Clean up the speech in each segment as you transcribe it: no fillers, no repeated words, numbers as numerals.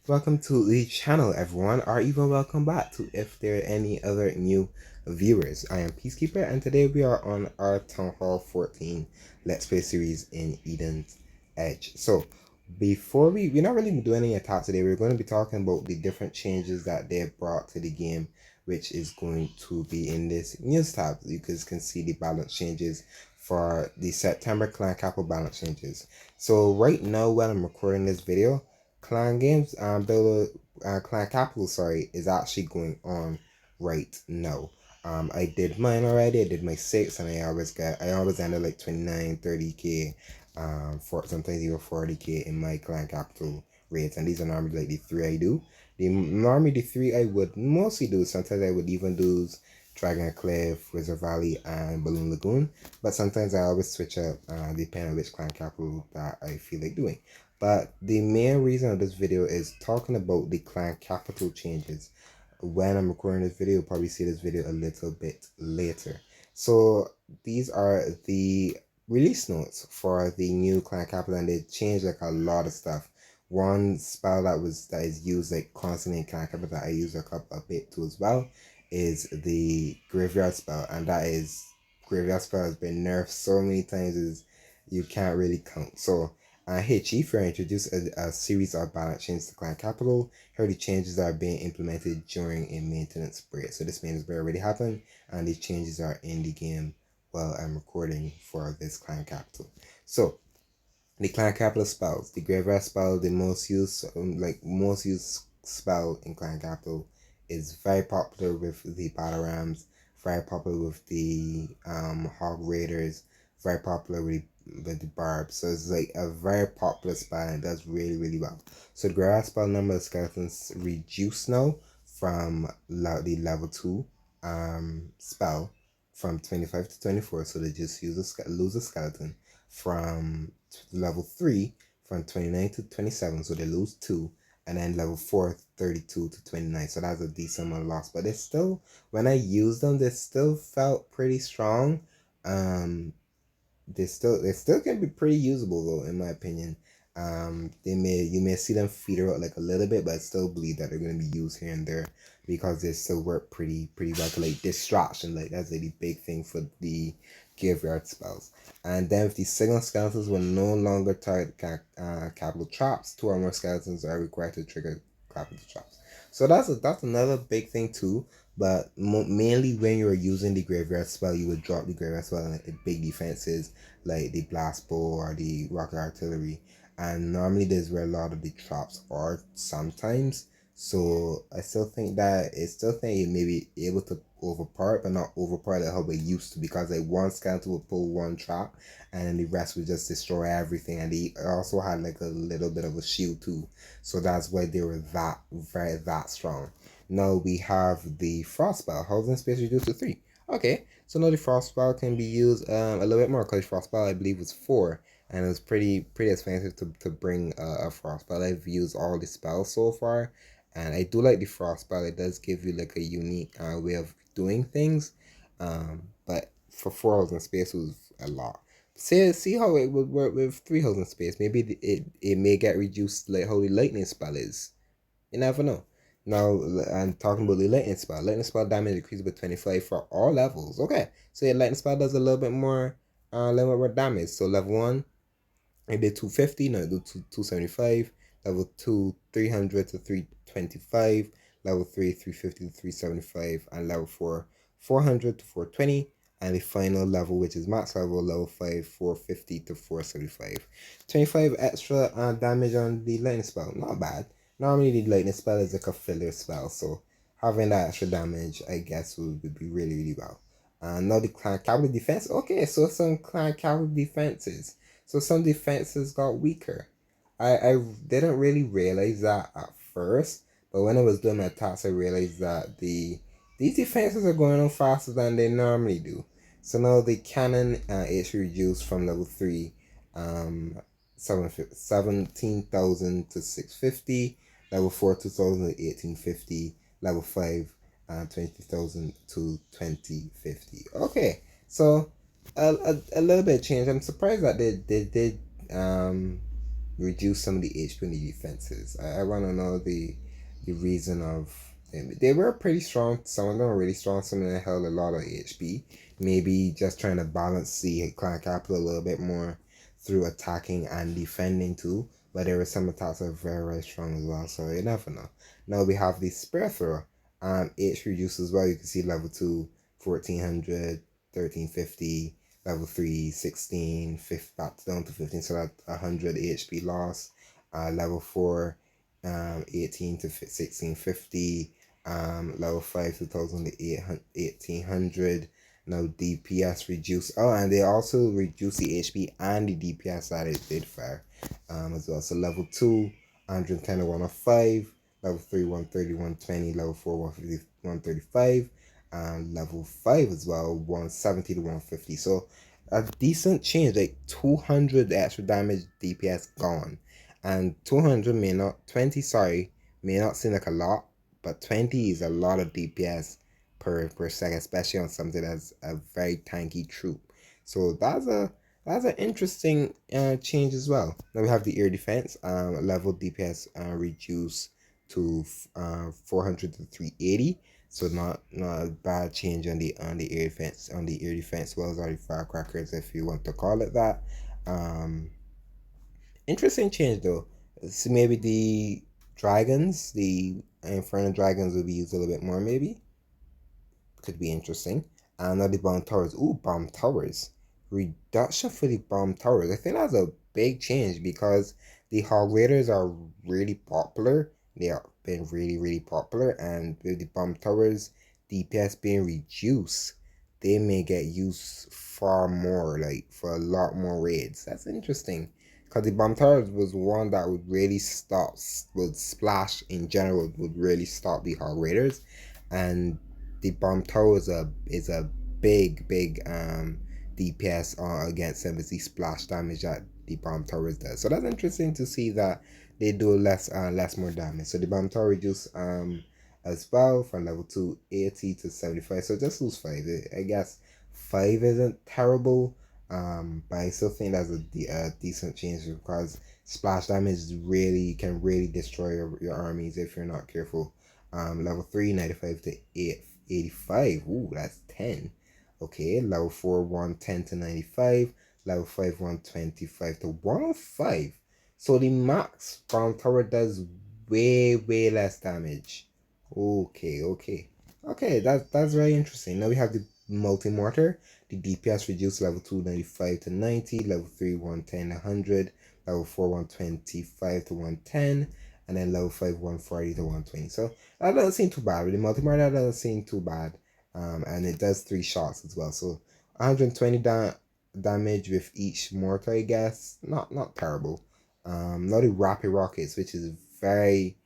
Welcome to the channel, everyone, or even welcome back to if there are any other new viewers. I am Peacekeeper, and today we are on our Town Hall 14 Let's Play series in Eden's Edge. So, before we're not really doing any attacks today, we're going to be talking about the different changes that they have brought to the game, which is going to be in this news tab. You guys can see the balance changes for the September Clan Capital balance changes. So, right now, when I'm recording this video, Clan Games Builder Clan Capital, sorry, is actually going on right now. I did mine already. I did my 6, and I always end up like 29, 30k, for sometimes even 40k in my Clan Capital raids, and these are normally like the three I do. Normally the three I would mostly do. Sometimes I would even do Dragon Cliff, Wizard Valley, and Balloon Lagoon. But sometimes I always switch up, depending on which Clan Capital that I feel like doing. But the main reason of this video is talking about the Clan Capital changes. When I'm recording this video, you'll probably see this video a little bit later. So these are the release notes for the new Clan Capital, and they changed like a lot of stuff. One spell that is used like constantly in Clan Capital that I use a bit too as well is the Graveyard spell, and that is Graveyard spell has been nerfed so many times is you can't really count. So hey Chief, you're introduced a series of balance changes to Clan Capital. Here are the changes that are being implemented during a maintenance break. So this maintenance break already happened, and these changes are in the game while I'm recording for this Clan Capital. So the Clan Capital spells, the Graveyard spell, the most used spell in Clan Capital, is very popular with the Battle Rams, very popular with the Hog Raiders, very popular with the Barbs. So it's like a very popular spell, and it does really, really well. So the Graveyard spell number of skeletons reduced now from the level 2 spell from 25 to 24. So they just lose a skeleton from level 3 from 29 to 27, so they lose 2, and then level 4 32 to 29, so that's a decent amount of loss, but it's still, when I used them, they still felt pretty strong. They still can be pretty usable though, in my opinion. You may see them feeder out like a little bit, but I still believe that they're going to be used here and there because they still work pretty well. Like distraction, like that's like the big thing for the graveyard spells. And then if the signal skeletons will no longer target capital traps, 2 or more skeletons are required to trigger capital traps. So that's another big thing too. But mainly when you're using the graveyard spell, you would drop the graveyard spell in like, big defenses like the blast bow or the rocket artillery, and normally there's where a lot of the traps are sometimes. So I still think that you may be able to overpower it, but not overpower it how it used to, because like one skeleton would pull one trap and then the rest would just destroy everything, and they also had like a little bit of a shield too, so that's why they were that strong. Now we have the frost spell, housing space reduced to 3. Okay, so now the frost spell can be used a little bit more, because frost spell I believe was 4, and it was pretty expensive to bring a frost spell. I've used all the spells so far, and I do like the frost spell. It does give you like a unique way of doing things, but for 4 housing space was a lot. See how it would work with 3 housing space. Maybe it may get reduced like how the lightning spell is. You never know. Now, I'm talking about the lightning spell. Lightning spell damage increases by 25 for all levels. Okay, so yeah, lightning spell does a little bit more damage. So level 1, it did 250, now it do 275. Level 2, 300 to 325. Level 3, 350 to 375. And level 4, 400 to 420. And the final level, which is max level 5, 450 to 475. 25 extra damage on the lightning spell. Not bad. Normally the lightning spell is like a filler spell, so having that extra damage, I guess, would be really, really well. And now the clan capital defense. Okay, so some clan capital defenses. So some defenses got weaker. I didn't really realize that at first, but when I was doing my attacks, I realized that these defenses are going on faster than they normally do. So now the cannon is reduced from level 3, 17,000 to 650, level 4 2,000 to 1850, level 5 20,000 to 2050. Okay, so a little bit of change. I'm surprised that they did reduce some of the HP in the defenses. I want to know the reason of them. They were pretty strong. Some of them were really strong. Some of them held a lot of HP. Maybe just trying to balance the clan capital a little bit more through attacking and defending too. But there were some attacks that were very strong as well. So you never know. Now we have the spear thrower. HP reduced as well. You can see level 2, 1400, 1350. Level 3, 16, 5, back down to 15, so that's 100 HP loss. Level 4, 18 to 1650. Level 5, 2000 to 1800. Now DPS reduced. Oh, and they also reduced the HP and the DPS that it did fire as well. So level 2, 110 to 105. Level 3, 130, 120. Level 4, 150, 135. And level 5 as well, 170 to 150. So a decent change, like 200 extra damage DPS gone. And 200 may not, 20, sorry, may not seem like a lot, but 20 is a lot of DPS per second, especially on something that's a very tanky troop. So that's an interesting change as well. Now we have the air defense, level DPS reduced to 400 to 380. So not a bad change on the air defense wells or the firecrackers, if you want to call it that. Interesting change though. So maybe the dragons, the Inferno dragons will be used a little bit more maybe. Could be interesting. And now the bomb towers. Ooh, bomb towers. Reduction for the bomb towers. I think that's a big change because the Hog Raiders are really popular. They have been really popular, and with the bomb towers DPS being reduced, they may get used far more, like for a lot more raids. That's interesting because the bomb towers was one that would really would splash in general, would really stop the Hog Raiders, and the bomb tower is a big DPS against them, is the splash damage that the bomb towers does. So that's interesting to see that they do less more damage. So the bomb tower reduce as well from level 280 to 75. So just lose 5. I guess 5 isn't terrible. But I still think that's a decent change because splash damage can really destroy your armies if you're not careful. Level 3, 95 to 85. Ooh, that's 10. Okay, level 4, 110 to 95. Level 5, 125 to 105. So the max bomb tower does way less damage. Okay, that's very interesting. Now we have the multi-mortar. The DPS reduced level 2, 95 to 90. Level 3, 110 to 100. Level 4, 125 to 110. And then level 5, 140 to 120. So that doesn't seem too bad. With the multi-mortar, that doesn't seem too bad. And it does 3 shots as well. So 120 damage with each mortar, I guess. Not terrible. Not the rapid rockets, which is very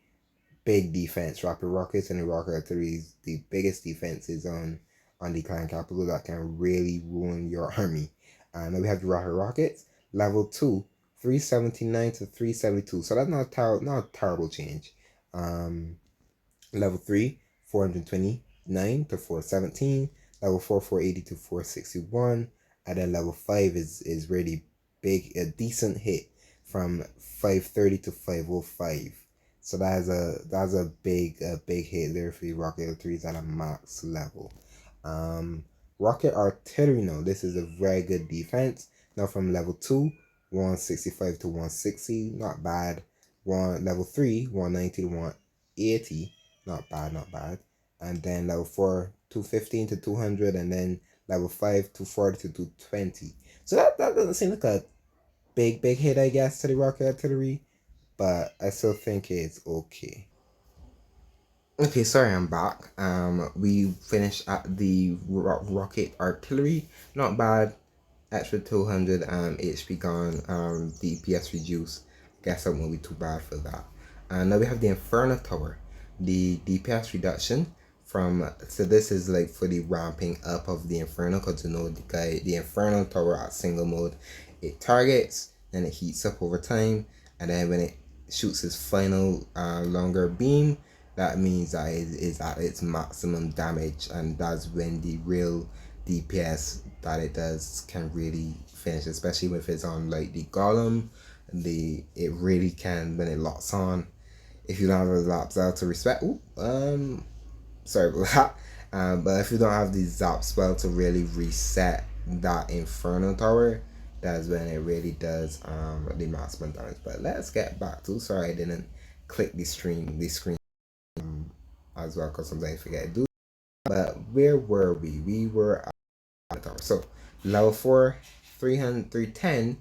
big defense. Rapid rockets and the rocket artillery is the biggest defenses on the clan capital that can really ruin your army. Now we have the rapid rockets, level 2, 379 to 372. So that's not a terrible change. Level 3, 429 to 417. Level 4, 480 to 461. And then level 5 is really big, a decent hit from 530 to 505. So that's a big hit there for the rocket artillery at a max level. Rocket artillery, now this is a very good defense. Now from level 2, 165 to 160, not bad. Level 3, 190 to 180, not bad. And then level 4, 215 to 200, and then level 5, 240 to 220. So that doesn't seem like a big hit, I guess, to the rocket artillery, but I still think it's okay. Okay, sorry, I'm back. We finished at the rocket artillery. Not bad. Extra 200 HP gone. DPS reduced. Guess that won't be too bad for that. And now we have the Inferno Tower. The DPS reduction from, so this is like for the ramping up of the Inferno, because you know the Inferno Tower at single mode, it targets, then it heats up over time, and then when it shoots its final longer beam, that means that it is at its maximum damage, and that's when the real DPS that it does can really finish, especially if it's on like the golem, it really can when it locks on. If you don't have a Zap spell to respect, sorry about that. But if you don't have the Zap spell to really reset that Inferno Tower, that's when it really does the maximum damage. But let's get back to. Sorry, I didn't click the screen as well because sometimes I forget to do. But where were we? We were at the tower. So level 4, 300, 310,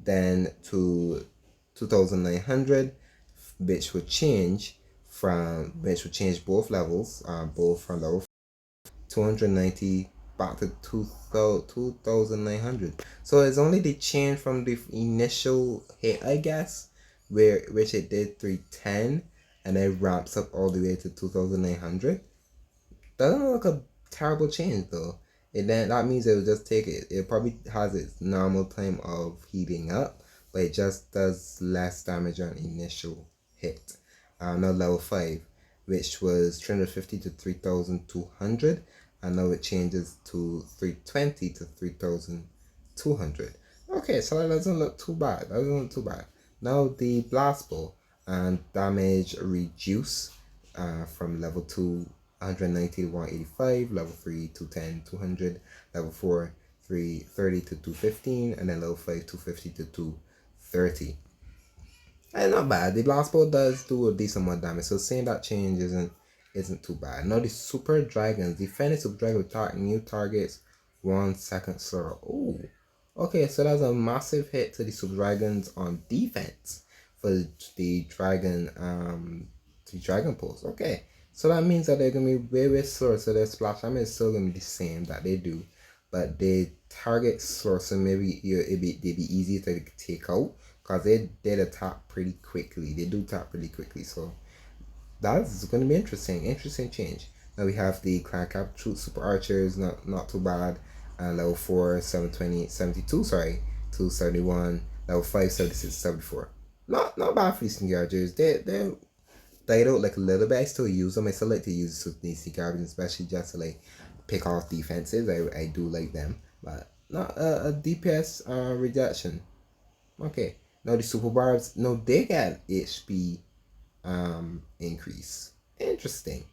then to 2900, which would change both levels, both from level 290 back to 2900. So it's only the change from the initial hit, I guess, which it did 310 and then ramps up all the way to 2900. Doesn't look a terrible change though. And then that means it will just take it. It probably has its normal time of heating up, but it just does less damage on initial hit. Now level 5, which was 350 to 3200, and now it changes to 320 to 3200. Okay, so that doesn't look too bad. That doesn't look too bad. Now the blast bow and damage reduce from level 2 190 to 185, level 3 210 200, level 4 330 to 215, and then level 5 250 to 230. And not bad. The blast bow does do a decent amount of damage, so saying that change isn't too bad. Now the super dragons, defend super dragon with new targets 1 second slower. Oh, okay, so that's a massive hit to the super dragons on defense for the dragon pulse. Okay, so that means that they're gonna be way slower. So their splash damage is still gonna be the same that they do, but they target slower. So maybe they'd be easier to take out because they did attack pretty quickly. They do attack pretty quickly. So that's gonna be interesting. Interesting change. Now we have the Clan Cap Troop Super Archers. Not too bad. Level 4 720 72. Sorry, 271. Level 5 76 74. Not bad for these Sneaky Archers. They're died out like a little bit. I still use them. I still like to use these Sneaky Archers, especially just to like pick off defenses. I do like them, but not a DPS reduction. Okay. Now the Super Barbs. No, they got HP increase. Interesting.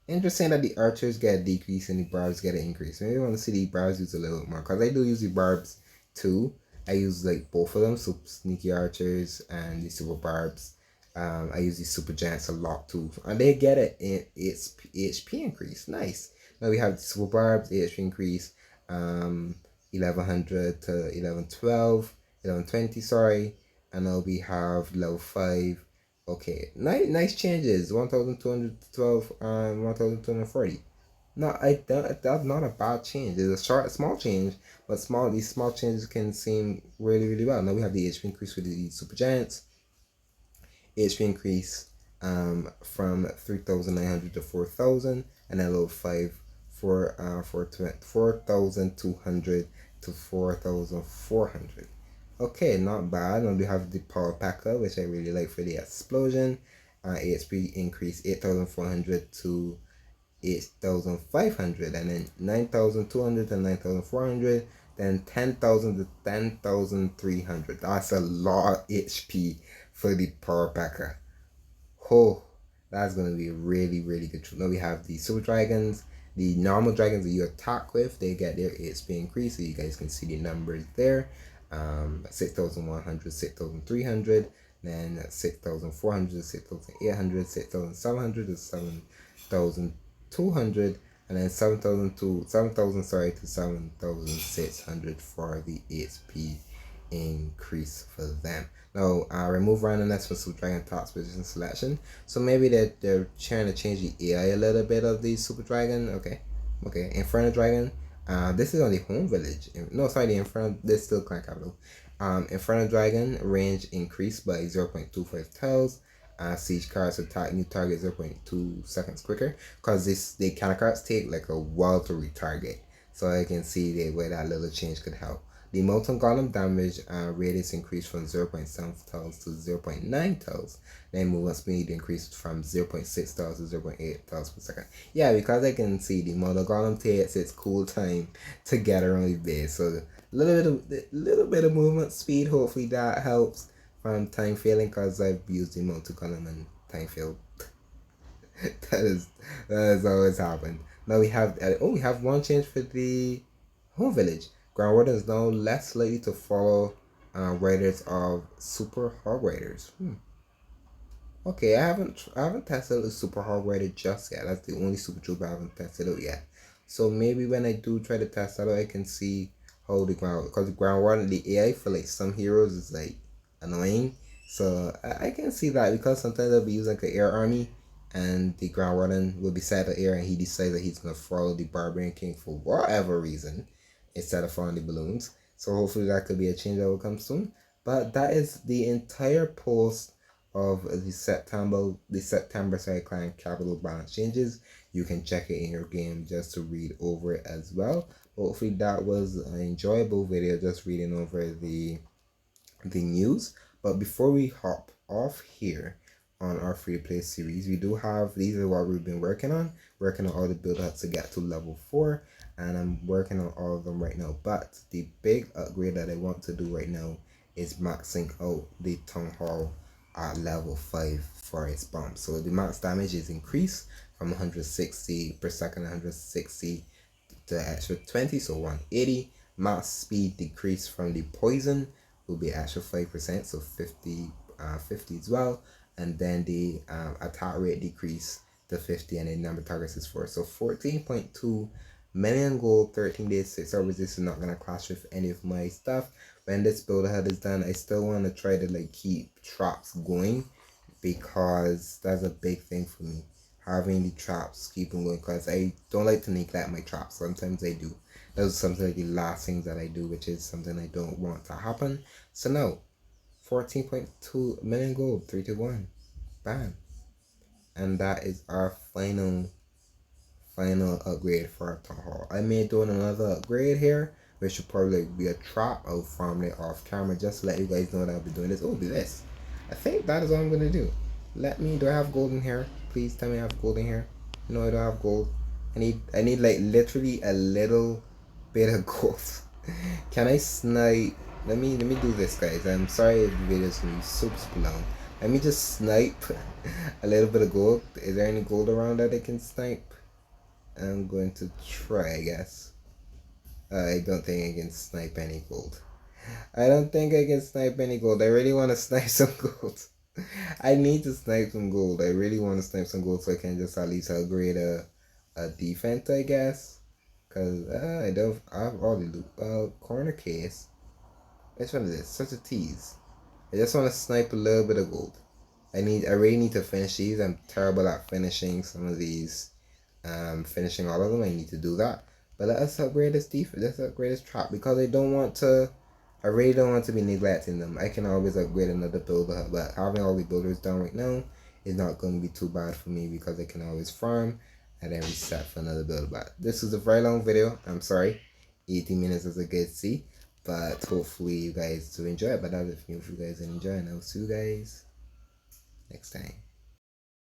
Interesting that the archers get a decrease and the barbs get an increase. Maybe I want to see the barbs use a little bit more because I do use the barbs too. I use like both of them, so sneaky archers and the super barbs. I use the super giants a lot too, and they get it in its HP increase. Nice. Now we have the super barbs HP increase, 1100 to 1112, 1120. Sorry, and now we have level 5. Okay, nice changes. 1,212 and 1,240. No, that's not a bad change. It's a small change, but these small changes can seem really well. Now we have the HP increase with the super giants. HP increase from 3,900 to 4,000, and then level 5 for 4,200 to 4,400. Okay, not bad. Now we have the Power Packer, which I really like for the explosion. HP increase 8,400 to 8,500, and then 9,200 to 9,400, then 10,000 to 10,300. That's a lot of HP for the Power Packer. Oh, that's going to be really good. Now we have the Super Dragons. The normal dragons that you attack with, they get their HP increase, so you guys can see the numbers there. 6,100, 6,300, then 6,400, 6,800, 6,700 7,200, and then 7,000 to 7,600 for the HP increase for them. Now, remove randomness for Super Dragon Top position selection. So maybe they're trying to change the AI a little bit of the Super Dragon. Okay. Inferno Dragon. This is on the home village. No, sorry, the Inferno. This still Clan Capital. Inferno Dragon range increased by 0.25 tiles. Siege cards attack new target 0.2 seconds quicker because the kind of cards take like a while to retarget. So I can see where that little change could help. The Molten Golem damage radius increased from 0.7 tiles to 0.9 tiles. Then movement speed increased from 0.6 tiles to 0.8 tiles per second. Yeah, because I can see the Molten Golem takes its cool time to get around the base. So little bit of movement speed. Hopefully that helps from time failing, because I've used the multi-column and time failed. That has always happened. Now we have one change for the home village. Ground Warden is now less likely to follow riders of Super Hog Riders. Okay, I haven't tested out the Super Hog Rider just yet. That's the only Super Troop I haven't tested out yet. So maybe when I do try to test that out, I can see how the ground, because the ground warden, the AI for like some heroes is like annoying. So I can see that, because sometimes they'll be using like an air army, and the ground warden will be set to air, and he decides that he's gonna follow the Barbarian King for whatever reason instead of following the balloons. So hopefully that could be a change that will come soon. But that is the entire post of the September Clan capital balance changes. You can check it in your game just to read over it as well. Hopefully that was an enjoyable video, just reading over the news. But before we hop off here on our free play series, we do have, these are what we've been working on all the build ups to get to level 4, and I'm working on all of them right now. But the big upgrade that I want to do right now is maxing out the Town Hall at level 5 for its bomb. So the max damage is increased from 160 per second, 160 to extra 20, so 180. Max speed decreased from the poison will be extra 5%, so 50 as well. And then the attack rate decrease to 50, and the number of targets is 4. So 14.2 million gold, 13 days, 6 hours. This is not gonna clash with any of my stuff. When this build ahead is done, I still want to try to like keep traps going, because that's a big thing for me, having the traps keeping going, because I don't like to neglect my traps. Sometimes I do. Those are something like the last things that I do, which is something I don't want to happen. So now 14.2 million gold, 3 to 1, bam, and that is our final upgrade for our Town Hall. I may do another upgrade here, which should probably be a trap. I'll farm it off camera just to let you guys know that I'll be doing this. Oh, be this. I think that is all I'm gonna do. Do I have gold in here? Please tell me I have gold in here. No, I don't have gold. I need like literally a little bit of gold. Can I snipe? Let me do this, guys. I'm sorry if the video is gonna be super long. Let me just snipe a little bit of gold. Is there any gold around that I can snipe? I'm going to try, I guess. I don't think I can snipe any gold. I don't think I can snipe any gold. I really want to snipe some gold. I need to snipe some gold. I really want to snipe some gold so I can just at least upgrade a defense, I guess. Because I have all the loot. Corner case. Which one is this? Such a tease. I just want to snipe a little bit of gold. I really need to finish these. I'm terrible at finishing some of these. Finishing all of them. I need to do that. But let us upgrade this defense. Let's upgrade this trap, because I really don't want to be neglecting them. I can always upgrade another builder, but having all the builders done right now is not going to be too bad for me, because I can always farm and then reset for another build. But this was a very long video. I'm sorry. 18 minutes is a good see. But hopefully you guys do enjoy it. But that was it for me. If you guys enjoy, and I'll see you guys next time.